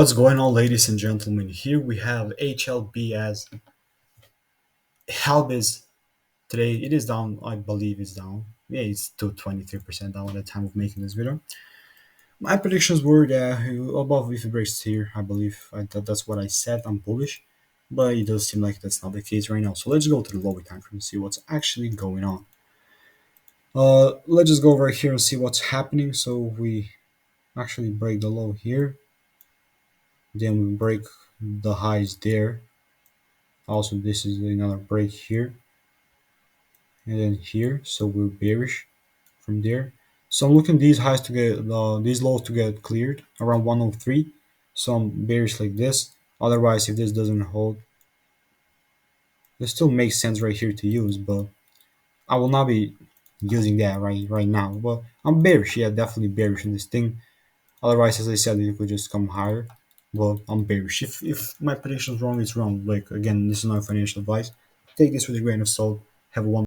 What's going on, ladies and gentlemen? Here we have HLBZ Helbiz. Today it is down, I believe it's down. Yeah, it's to 23% down at the time of making this video. My predictions were that above if it breaks here, I believe that's what I said. I'm bullish, but it does seem like that's not the case right now. So let's go to the lower time frame and see what's actually going on. Let's just go right here and see what's happening. So we actually break the low here, then we break the highs there. Also, this is another break here and then here, so we're bearish from there. So I'm looking these highs to get these lows to get cleared around 103. So I'm bearish like this. Otherwise, if this doesn't hold, this still makes sense right here to use, but I will not be using that right now. But I'm bearish, yeah, definitely bearish in this thing. Otherwise, as I said, it could just come higher. Well, I'm bearish. If my prediction is wrong, it's wrong. Like again, this is not financial advice. Take this with a grain of salt. Have a wonderful